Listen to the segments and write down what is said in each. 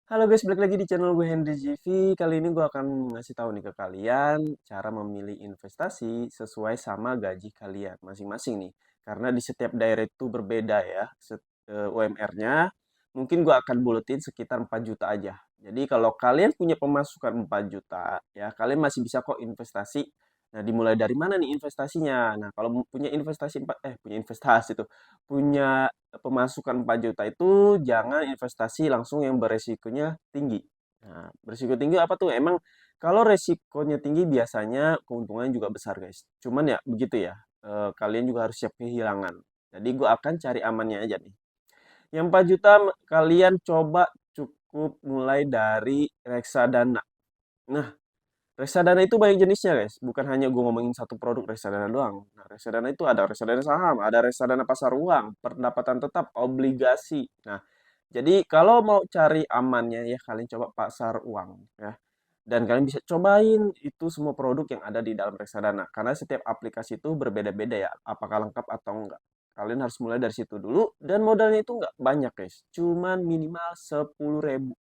Halo guys, balik lagi di channel gue Henry GV. Kali ini gue akan ngasih tahu nih ke kalian cara memilih investasi sesuai sama gaji kalian masing-masing nih. Karena di setiap daerah itu berbeda ya UMR-nya. Mungkin gue akan buletin sekitar 4 juta aja. Jadi kalau kalian punya pemasukan 4 juta, ya kalian masih bisa kok investasi. Nah, dimulai dari mana nih investasinya? Nah, kalau punya investasi punya investasi tuh, punya pemasukan 4 juta itu jangan investasi langsung yang beresikonya tinggi. Nah, beresiko tinggi apa tuh? Emang kalau resikonya tinggi biasanya keuntungannya juga besar, guys. Cuman ya begitu ya. Kalian juga harus siap kehilangan. Jadi gue akan cari amannya aja nih. Yang 4 juta kalian coba cukup mulai dari reksadana. Nah, reksadana itu banyak jenisnya, guys. Bukan hanya gue ngomongin satu produk reksadana doang. Nah, reksadana itu ada reksadana saham, ada reksadana pasar uang, pendapatan tetap, obligasi. Nah, jadi kalau mau cari amannya ya kalian coba pasar uang ya. Dan kalian bisa cobain itu semua produk yang ada di dalam reksadana. Karena setiap aplikasi itu berbeda-beda ya, apakah lengkap atau enggak. Kalian harus mulai dari situ dulu dan modalnya itu enggak banyak, guys. Cuman minimal 10.000.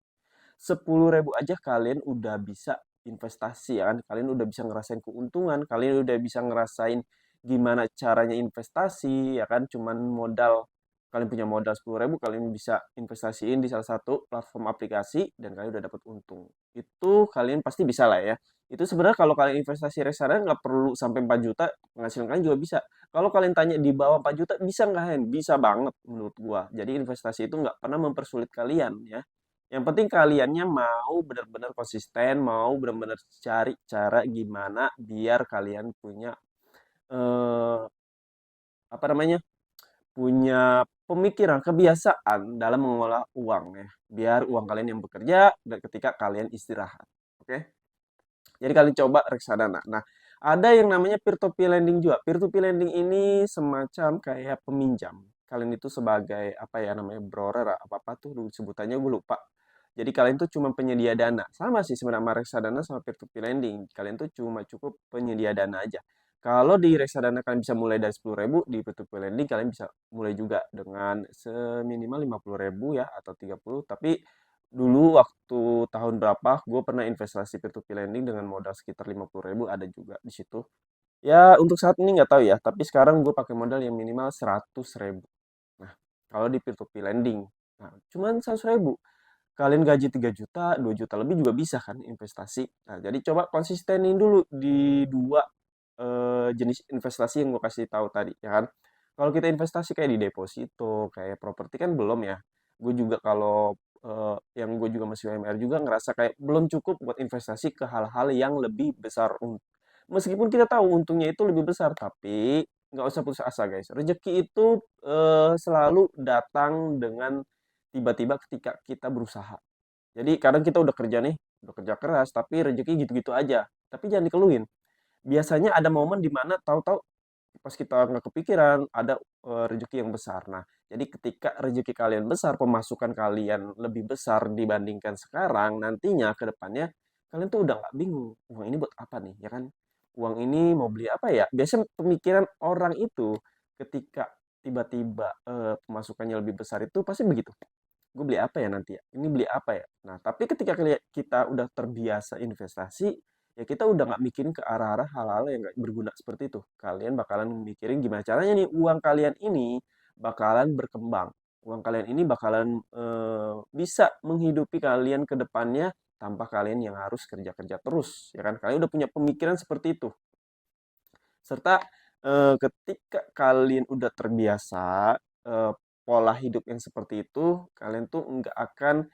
10.000 aja kalian udah bisa investasi ya kan. Kalian udah bisa ngerasain keuntungan, kalian udah bisa ngerasain gimana caranya investasi ya kan. Cuman modal kalian punya modal 10.000 kalian bisa investasiin di salah satu platform aplikasi dan kalian udah dapat untung. Itu kalian pasti bisa lah ya. Itu sebenarnya kalau kalian investasi reksadana nggak perlu sampai 4 juta, penghasilan kalian juga bisa. Kalau kalian tanya di bawah 4 juta bisa nggak Hen? Bisa banget menurut gua. Jadi investasi itu nggak pernah mempersulit kalian ya. Yang penting kaliannya mau benar-benar konsisten, mau benar-benar cari cara gimana biar kalian punya eh, apa namanya? Punya pemikiran, kebiasaan dalam mengelola uang ya. Biar uang kalian yang bekerja dan ketika kalian istirahat. Oke? Jadi kalian coba reksadana. Nah, ada yang namanya peer-to-peer lending juga. Peer-to-peer lending ini semacam kayak peminjam. Kalian itu sebagai apa ya namanya borrower apa-apa tuh dulu sebutannya gue lupa. Jadi kalian tuh cuma penyedia dana. Sama sih sebenarnya sama reksadana sama peer-to-peer lending. Kalian tuh cuma cukup penyedia dana aja. Kalau di reksadana kalian bisa mulai dari 10.000, di peer-to-peer lending kalian bisa mulai juga dengan seminimal 50.000 ya atau 30. Tapi dulu waktu tahun berapa gue pernah investasi peer-to-peer lending dengan modal sekitar 50.000 ada juga di situ. Ya untuk saat ini nggak tahu ya, tapi sekarang gue pakai modal yang minimal 100.000. Nah, kalau di peer-to-peer lending, nah cuman 100.000. Kalian gaji 3 juta, 2 juta lebih juga bisa kan investasi. Nah, jadi coba konsistenin dulu di dua jenis investasi yang gue kasih tahu tadi, ya kan? Kalau kita investasi kayak di deposito, kayak properti kan belum ya. Gue juga kalau yang gue juga masih UMR juga ngerasa kayak belum cukup buat investasi ke hal-hal yang lebih besar. Meskipun kita tahu untungnya itu lebih besar, tapi nggak usah putus asa guys. Rezeki itu selalu datang dengan tiba-tiba ketika kita berusaha. Jadi kadang kita udah kerja nih, udah kerja keras, tapi rezeki gitu-gitu aja. Tapi jangan dikeluhin. Biasanya ada momen di mana tahu-tahu pas kita nggak kepikiran ada rezeki yang besar. Nah, jadi ketika rezeki kalian besar, pemasukan kalian lebih besar dibandingkan sekarang, nantinya ke depannya kalian tuh udah nggak bingung. Uang ini buat apa nih, ya kan? Uang ini mau beli apa ya? Biasanya pemikiran orang itu ketika tiba-tiba pemasukannya lebih besar itu pasti begitu. Gue beli apa ya nanti ya? Ini beli apa ya? Nah, tapi ketika kita udah terbiasa investasi, ya kita udah nggak mikirin ke arah-arah hal-hal yang nggak berguna seperti itu. Kalian bakalan mikirin gimana caranya nih uang kalian ini bakalan berkembang. Uang kalian ini bakalan bisa menghidupi kalian ke depannya tanpa kalian yang harus kerja-kerja terus, ya kan? Kalian udah punya pemikiran seperti itu. Serta ketika kalian udah terbiasa eh, pola hidup yang seperti itu, kalian tuh nggak akan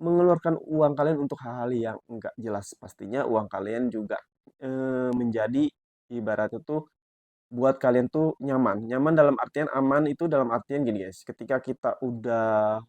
mengeluarkan uang kalian untuk hal-hal yang nggak jelas. Pastinya uang kalian juga menjadi ibaratnya tuh buat kalian tuh nyaman. Nyaman dalam artian aman itu dalam artian gini guys. Ketika kita udah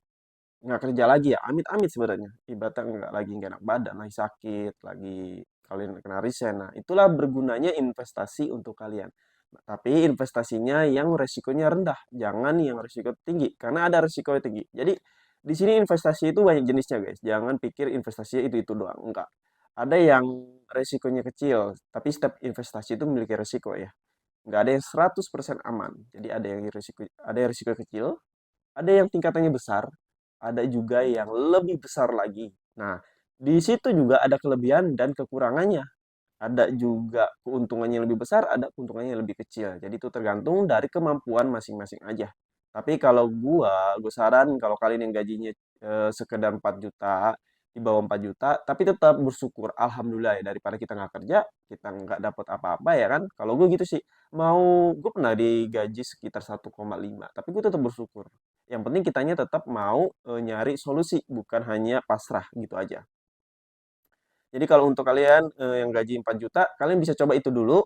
nggak kerja lagi ya, amit-amit sebenarnya. Ibaratnya nggak enak badan, lagi sakit, lagi kalian kena resign. Nah, itulah bergunanya investasi untuk kalian. Nah, tapi investasinya yang resikonya rendah, jangan yang resiko tinggi, karena ada resiko tinggi. Jadi di sini investasi itu banyak jenisnya guys. Jangan pikir investasinya itu doang, enggak. Ada yang resikonya kecil, tapi setiap investasi itu memiliki resiko ya. Nggak ada yang 100% aman. Jadi ada yang resiko kecil, ada yang tingkatannya besar, ada juga yang lebih besar lagi. Nah, di situ juga ada kelebihan dan kekurangannya. Ada juga keuntungannya lebih besar, ada keuntungannya lebih kecil. Jadi itu tergantung dari kemampuan masing-masing aja. Tapi kalau gua saran kalau kalian yang gajinya sekedar 4 juta, di bawah 4 juta, tapi tetap bersyukur, alhamdulillah ya daripada kita nggak kerja, kita nggak dapat apa-apa ya kan. Kalau gue gitu sih, gue pernah digaji sekitar 1,5, tapi gue tetap bersyukur. Yang penting kitanya tetap mau nyari solusi, bukan hanya pasrah gitu aja. Jadi kalau untuk kalian yang gaji 4 juta, kalian bisa coba itu dulu.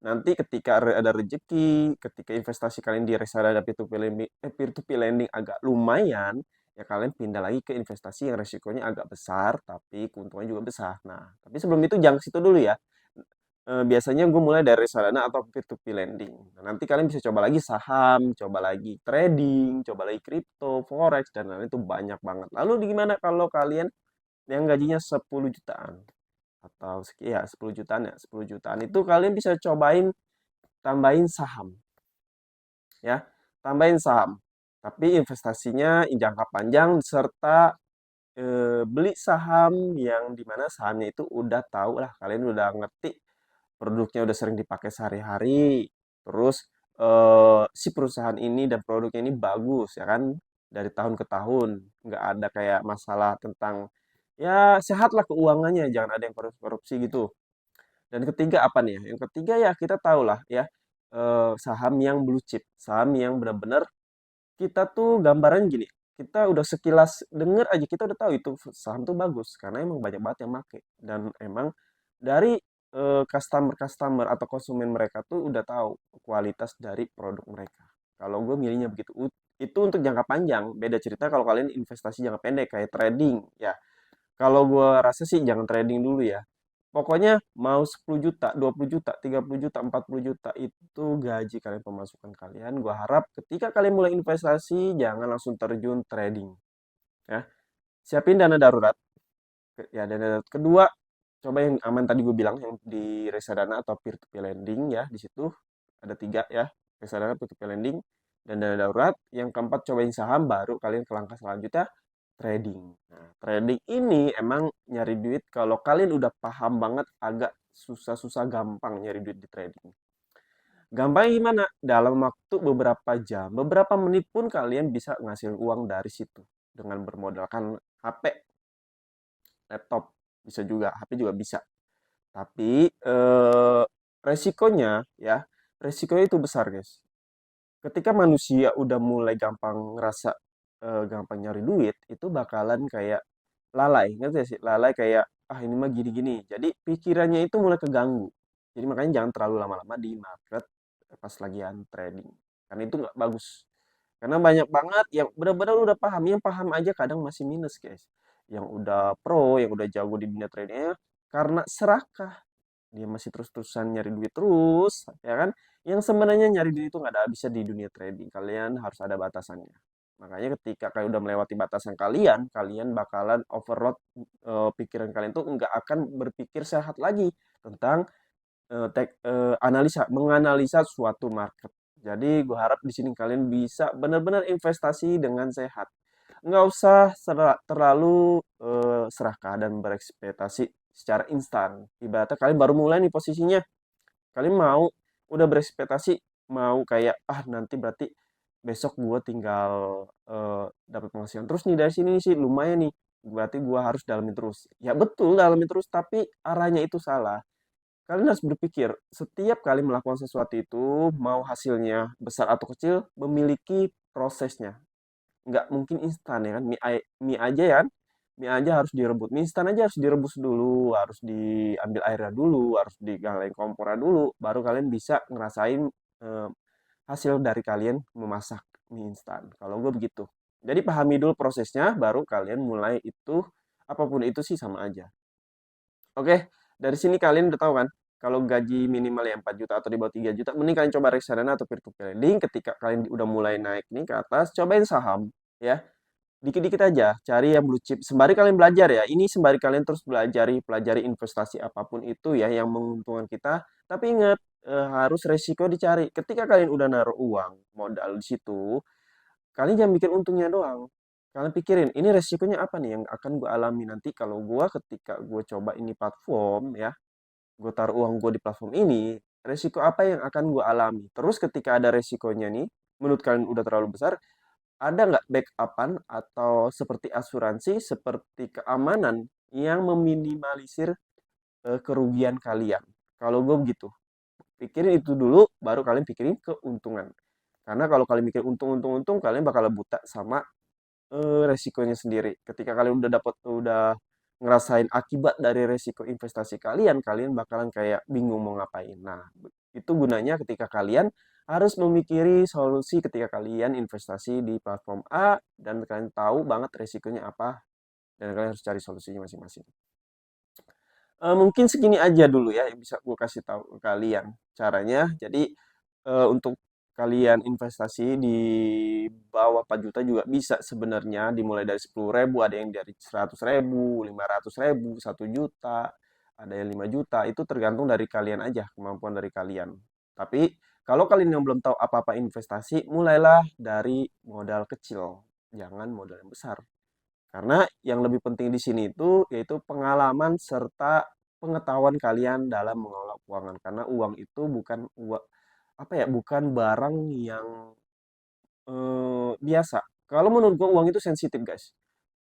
Nanti ketika ada rezeki, ketika investasi kalian di reksadana peer-to-peer lending agak lumayan, ya kalian pindah lagi ke investasi yang resikonya agak besar, tapi keuntungannya juga besar. Nah, tapi sebelum itu jangan ke situ dulu ya. Biasanya gue mulai dari reksadana atau peer-to-peer lending. Nah, nanti kalian bisa coba lagi saham, coba lagi trading, coba lagi kripto, forex, dan lain itu banyak banget. Lalu gimana kalau kalian yang gajinya 10 jutaan? Atau ya 10 jutaan ya 10 jutaan itu kalian bisa cobain tambahin saham ya, tambahin saham, tapi investasinya jangka panjang serta beli saham yang dimana sahamnya itu udah tahu lah, kalian udah ngerti produknya, udah sering dipakai sehari-hari, terus si perusahaan ini dan produknya ini bagus ya kan, dari tahun ke tahun nggak ada kayak masalah tentang, ya sehat lah keuangannya, jangan ada yang korupsi gitu. Dan ketiga apa nih ya? Yang ketiga ya kita tahu lah ya, saham yang blue chip, saham yang benar-benar kita tuh gambaran gini, kita udah sekilas denger aja kita udah tahu itu saham tuh bagus karena emang banyak banget yang make dan emang dari customer-customer atau konsumen mereka tuh udah tahu kualitas dari produk mereka. Kalau gue milihnya begitu. Itu untuk jangka panjang. Beda cerita kalau kalian investasi jangka pendek kayak trading ya. Kalau gue rasa sih jangan trading dulu ya. Pokoknya mau 10 juta, 20 juta, 30 juta, 40 juta itu gaji kalian, pemasukan kalian. Gua harap ketika kalian mulai investasi jangan langsung terjun trading ya. Siapin dana darurat. Ya, dana darurat kedua, coba yang aman tadi gue bilang yang di reksadana atau peer to peer lending ya. Di situ ada tiga ya, reksadana, peer to peer lending, dan dana darurat. Yang keempat cobain saham, baru kalian ke langkah selanjutnya trading. Nah, trading ini emang nyari duit kalau kalian udah paham banget agak susah-susah gampang nyari duit di trading. Gampang gimana? Dalam waktu beberapa jam, beberapa menit pun kalian bisa ngasilin uang dari situ dengan bermodalkan HP, laptop, bisa juga, HP juga bisa. Tapi resikonya ya, resikonya itu besar, guys. Ketika manusia udah mulai gampang ngerasa gampang nyari duit, itu bakalan kayak lalai, ngerti gak sih? Lalai kayak, ah ini mah gini-gini. Jadi pikirannya itu mulai keganggu. Jadi makanya jangan terlalu lama-lama di market pas lagian trading. Karena itu nggak bagus. Karena banyak banget yang benar-benar udah paham, yang paham aja kadang masih minus, guys. Yang udah pro, yang udah jago di dunia tradingnya, karena serakah dia masih terus-terusan nyari duit terus, ya kan? Yang sebenarnya nyari duit itu nggak ada habisnya di dunia trading. Kalian harus ada batasannya. Makanya ketika kalian udah melewati batasan kalian, kalian bakalan overload, pikiran kalian tuh nggak akan berpikir sehat lagi tentang menganalisa suatu market. Jadi gue harap di sini kalian bisa benar-benar investasi dengan sehat. Nggak usah terlalu serakah dan berekspektasi secara instan. Ibaratnya kalian baru mulai nih posisinya, kalian mau udah berekspektasi mau kayak nanti berarti besok gue tinggal dapat penghasilan terus nih dari sini sih lumayan nih, berarti gue harus dalamin terus. Ya betul dalamin terus, tapi arahnya itu salah. Kalian harus berpikir, setiap kali melakukan sesuatu itu, mau hasilnya besar atau kecil, memiliki prosesnya. Nggak mungkin instan ya kan, mie aja ya kan, mie aja harus direbus. Mie instan aja harus direbus dulu, harus diambil airnya dulu, harus digalain kompornya dulu, baru kalian bisa ngerasain eh, hasil dari kalian memasak mie instan. Kalau gue begitu. Jadi pahami dulu prosesnya, baru kalian mulai itu, apapun itu sih sama aja. Oke, dari sini kalian udah tahu kan, kalau gaji minimal ya 4 juta atau di bawah 3 juta, mending kalian coba reksadana atau peer-to-peer lending. Ketika kalian udah mulai naik nih ke atas, cobain saham ya. Dikit-dikit aja, cari yang blue chip. Sembari kalian belajar ya, ini sembari kalian terus pelajari investasi apapun itu ya yang menguntungkan kita. Tapi ingat, harus resiko dicari. Ketika kalian udah naruh uang modal di situ, kalian jangan mikir untungnya doang. Kalian pikirin, ini resikonya apa nih yang akan gue alami nanti kalau gue ketika gue coba ini platform ya, gue taruh uang gue di platform ini, resiko apa yang akan gue alami? Terus ketika ada resikonya nih, menurut kalian udah terlalu besar, ada nggak backupan atau seperti asuransi, seperti keamanan yang meminimalisir kerugian kalian? Kalau gue begitu, pikirin itu dulu, baru kalian pikirin keuntungan. Karena kalau kalian mikir untung, kalian bakal buta sama resikonya sendiri. Ketika kalian udah ngerasain akibat dari resiko investasi kalian, kalian bakalan kayak bingung mau ngapain. Nah, itu gunanya ketika kalian harus memikiri solusi ketika kalian investasi di platform A dan kalian tahu banget resikonya apa dan kalian harus cari solusinya masing-masing. Mungkin segini aja dulu ya yang bisa gue kasih tahu ke kalian caranya. Jadi untuk kalian investasi di bawah 4 juta juga bisa sebenarnya dimulai dari 10.000, ada yang dari 100.000, 500.000, 1 juta, ada yang 5 juta. Itu tergantung dari kalian aja, kemampuan dari kalian. Tapi kalau kalian yang belum tahu apa-apa investasi, mulailah dari modal kecil, jangan modal yang besar. Karena yang lebih penting di sini itu yaitu pengalaman serta pengetahuan kalian dalam mengelola keuangan. Karena uang itu bukan apa ya, bukan barang yang biasa. Kalau menurut gua uang itu sensitif, guys.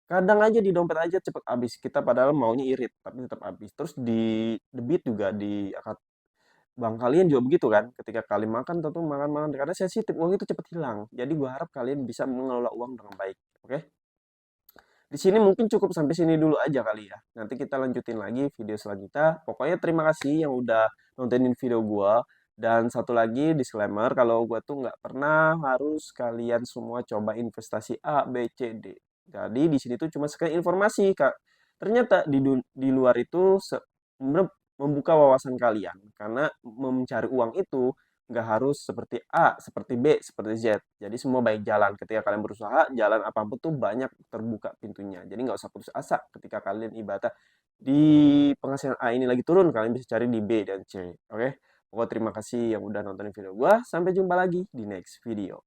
Kadang aja di dompet aja cepet habis. Kita padahal maunya irit, tapi tetap habis. Terus di debit juga di akad bank kalian juga begitu kan. Ketika kalian makan tentu makan-makan karena sensitif, uang itu cepet hilang. Jadi gua harap kalian bisa mengelola uang dengan baik. Oke? Di sini mungkin cukup sampai sini dulu aja kali ya. Nanti kita lanjutin lagi video selanjutnya. Pokoknya terima kasih yang udah nontonin video gua. Dan satu lagi disclaimer, kalau gua tuh nggak pernah harus kalian semua coba investasi A, B, C, D. Jadi di sini tuh cuma sekedar informasi, Kak. Ternyata di luar itu membuka wawasan kalian. Karena mencari uang itu nggak harus seperti A, seperti B, seperti Z. Jadi semua baik jalan. Ketika kalian berusaha, jalan apapun tuh banyak terbuka pintunya. Jadi nggak usah putus asa ketika kalian ibaratnya di penghasilan A ini lagi turun, kalian bisa cari di B dan C. Oke? Pokoknya terima kasih yang udah nontonin video gua. Sampai jumpa lagi di next video.